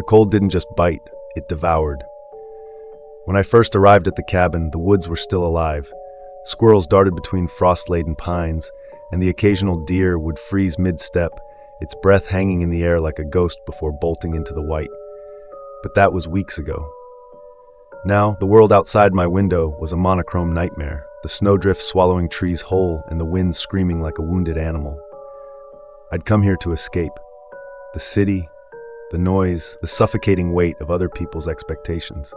The cold didn't just bite, it devoured. When I first arrived at the cabin, the woods were still alive. Squirrels darted between frost-laden pines, and the occasional deer would freeze mid-step, its breath hanging in the air like a ghost before bolting into the white. But that was weeks ago. Now, the world outside my window was a monochrome nightmare, the snowdrift swallowing trees whole and the wind screaming like a wounded animal. I'd come here to escape. The city, the noise, the suffocating weight of other people's expectations.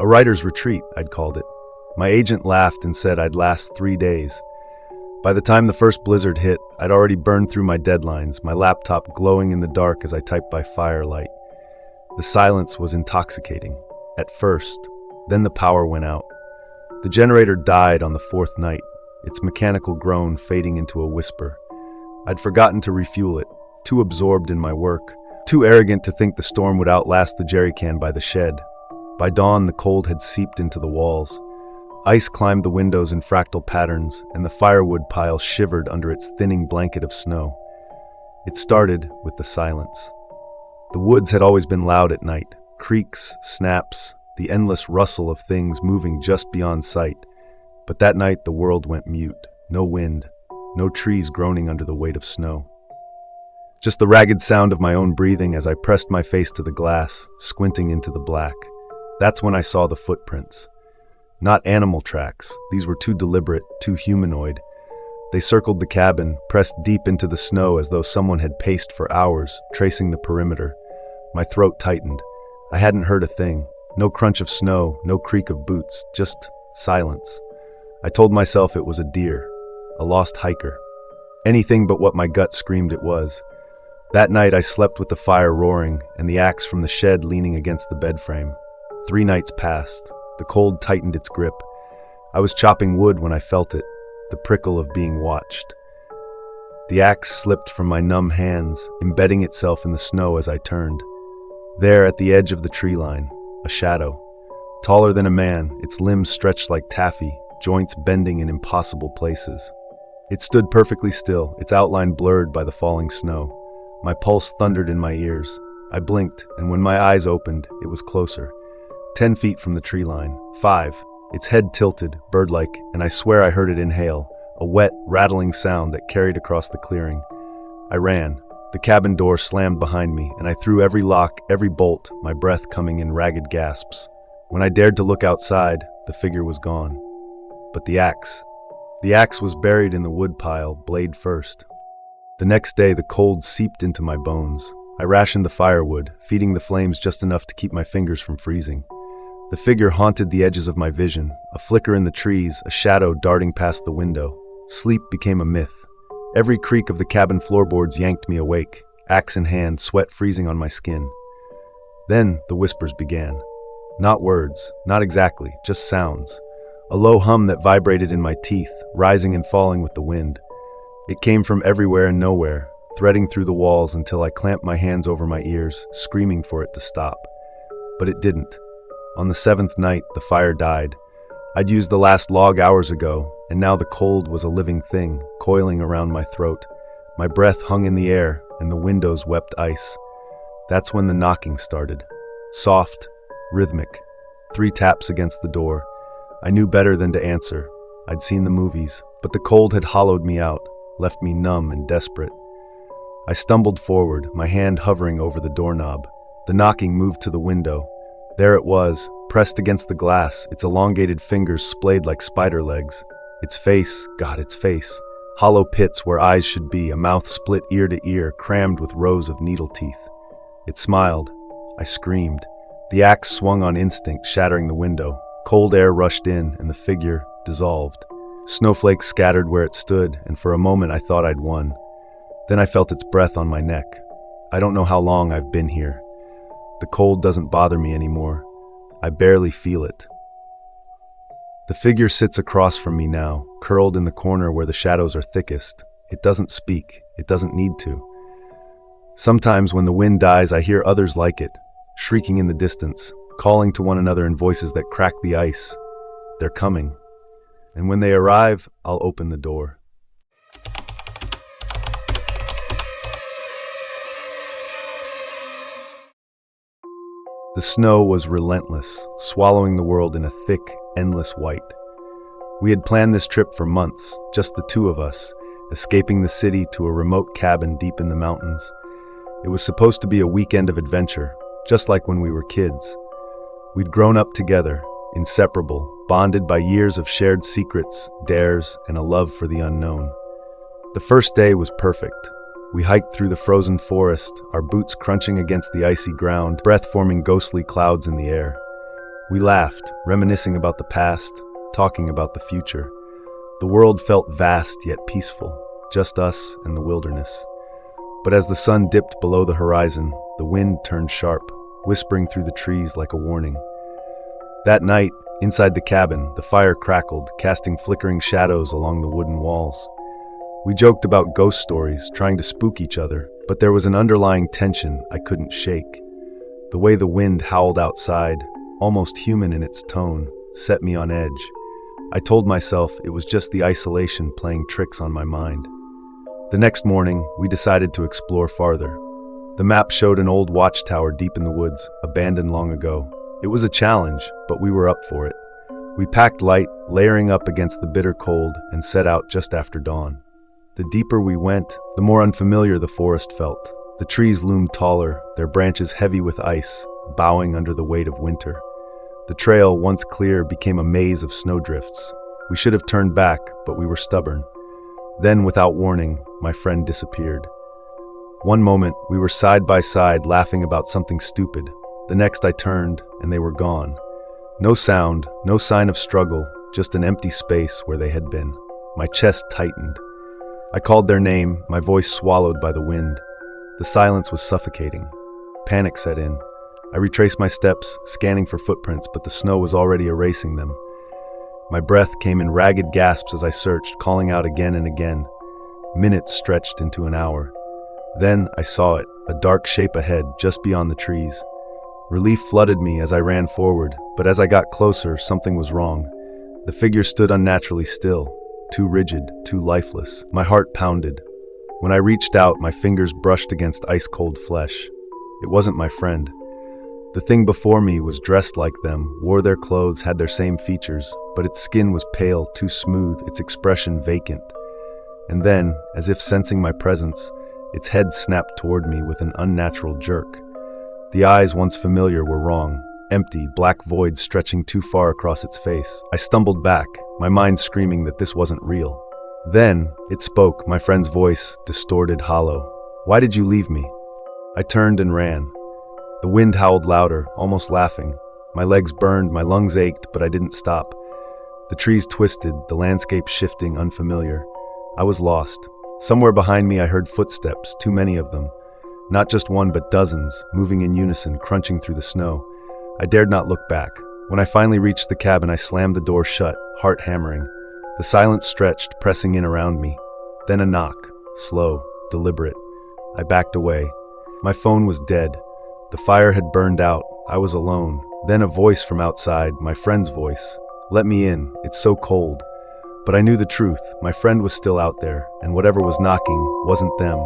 A writer's retreat, I'd called it. My agent laughed and said I'd last 3 days. By the time the first blizzard hit, I'd already burned through my deadlines, my laptop glowing in the dark as I typed by firelight. The silence was intoxicating. At first, then the power went out. The generator died on the 4th night, its mechanical groan fading into a whisper. I'd forgotten to refuel it, too absorbed in my work, too arrogant to think the storm would outlast the jerrycan by the shed. By dawn, the cold had seeped into the walls. Ice climbed the windows in fractal patterns, and the firewood pile shivered under its thinning blanket of snow. It started with the silence. The woods had always been loud at night. Creaks, snaps, the endless rustle of things moving just beyond sight. But that night the world went mute. No wind, no trees groaning under the weight of snow. Just the ragged sound of my own breathing as I pressed my face to the glass, squinting into the black. That's when I saw the footprints. Not animal tracks, these were too deliberate, too humanoid. They circled the cabin, pressed deep into the snow as though someone had paced for hours, tracing the perimeter. My throat tightened. I hadn't heard a thing. No crunch of snow, no creak of boots, just silence. I told myself it was a deer, a lost hiker. Anything but what my gut screamed it was. That night I slept with the fire roaring and the axe from the shed leaning against the bed frame. 3 nights passed. The cold tightened its grip. I was chopping wood when I felt it, the prickle of being watched. The axe slipped from my numb hands, embedding itself in the snow as I turned. There, at the edge of the tree line, a shadow. Taller than a man, its limbs stretched like taffy, joints bending in impossible places. It stood perfectly still, its outline blurred by the falling snow. My pulse thundered in my ears. I blinked, and when my eyes opened, it was closer. 10 feet from the tree line. 5. Its head tilted, bird-like, and I swear I heard it inhale, a wet, rattling sound that carried across the clearing. I ran. The cabin door slammed behind me, and I threw every lock, every bolt, my breath coming in ragged gasps. When I dared to look outside, the figure was gone. But the axe. The axe was buried in the woodpile, blade first. The next day, the cold seeped into my bones. I rationed the firewood, feeding the flames just enough to keep my fingers from freezing. The figure haunted the edges of my vision, a flicker in the trees, a shadow darting past the window. Sleep became a myth. Every creak of the cabin floorboards yanked me awake, axe in hand, sweat freezing on my skin. Then the whispers began. Not words, not exactly, just sounds. A low hum that vibrated in my teeth, rising and falling with the wind. It came from everywhere and nowhere, threading through the walls until I clamped my hands over my ears, screaming for it to stop. But it didn't. On the 7th night, the fire died. I'd used the last log hours ago, and now the cold was a living thing, coiling around my throat. My breath hung in the air, and the windows wept ice. That's when the knocking started. Soft, rhythmic. 3 taps against the door. I knew better than to answer. I'd seen the movies, but the cold had hollowed me out, left me numb and desperate. I stumbled forward, my hand hovering over the doorknob. The knocking moved to the window. There it was, pressed against the glass, its elongated fingers splayed like spider legs. Its face, God, its face. Hollow pits where eyes should be, a mouth split ear to ear, crammed with rows of needle teeth. It smiled. I screamed. The axe swung on instinct, shattering the window. Cold air rushed in, and the figure dissolved. Snowflakes scattered where it stood, and for a moment I thought I'd won. Then I felt its breath on my neck. I don't know how long I've been here. The cold doesn't bother me anymore. I barely feel it. The figure sits across from me now, curled in the corner where the shadows are thickest. It doesn't speak. It doesn't need to. Sometimes when the wind dies, I hear others like it, shrieking in the distance, calling to one another in voices that crack the ice. They're coming. And when they arrive, I'll open the door. The snow was relentless, swallowing the world in a thick, endless white. We had planned this trip for months, just the two of us, escaping the city to a remote cabin deep in the mountains. It was supposed to be a weekend of adventure, just like when we were kids. We'd grown up together, inseparable, bonded by years of shared secrets, dares, and a love for the unknown. The first day was perfect. We hiked through the frozen forest, our boots crunching against the icy ground, breath forming ghostly clouds in the air. We laughed, reminiscing about the past, talking about the future. The world felt vast yet peaceful, just us and the wilderness. But as the sun dipped below the horizon, the wind turned sharp, whispering through the trees like a warning. That night, inside the cabin, the fire crackled, casting flickering shadows along the wooden walls. We joked about ghost stories, trying to spook each other, but there was an underlying tension I couldn't shake. The way the wind howled outside, almost human in its tone, set me on edge. I told myself it was just the isolation playing tricks on my mind. The next morning, we decided to explore farther. The map showed an old watchtower deep in the woods, abandoned long ago. It was a challenge, but we were up for it. We packed light, layering up against the bitter cold, and set out just after dawn. The deeper we went, the more unfamiliar the forest felt. The trees loomed taller, their branches heavy with ice, bowing under the weight of winter. The trail, once clear, became a maze of snowdrifts. We should have turned back, but we were stubborn. Then, without warning, my friend disappeared. One moment, we were side by side laughing about something stupid. The next I turned, and they were gone. No sound, no sign of struggle, just an empty space where they had been. My chest tightened. I called their name, my voice swallowed by the wind. The silence was suffocating. Panic set in. I retraced my steps, scanning for footprints, but the snow was already erasing them. My breath came in ragged gasps as I searched, calling out again and again. Minutes stretched into an hour. Then I saw it, a dark shape ahead, just beyond the trees. Relief flooded me as I ran forward, but as I got closer, something was wrong. The figure stood unnaturally still, too rigid, too lifeless. My heart pounded. When I reached out, my fingers brushed against ice-cold flesh. It wasn't my friend. The thing before me was dressed like them, wore their clothes, had their same features, but its skin was pale, too smooth, its expression vacant. And then, as if sensing my presence, its head snapped toward me with an unnatural jerk. The eyes, once familiar, were wrong, empty, black voids stretching too far across its face. I stumbled back, my mind screaming that this wasn't real. Then, it spoke, my friend's voice, distorted, hollow. "Why did you leave me?" I turned and ran. The wind howled louder, almost laughing. My legs burned, my lungs ached, but I didn't stop. The trees twisted, the landscape shifting, unfamiliar. I was lost. Somewhere behind me I heard footsteps, too many of them. Not just one, but dozens, moving in unison, crunching through the snow. I dared not look back. When I finally reached the cabin, I slammed the door shut, heart hammering. The silence stretched, pressing in around me. Then a knock, slow, deliberate. I backed away. My phone was dead. The fire had burned out. I was alone. Then a voice from outside, my friend's voice. "Let me in. It's so cold." But I knew the truth. My friend was still out there, and whatever was knocking wasn't them.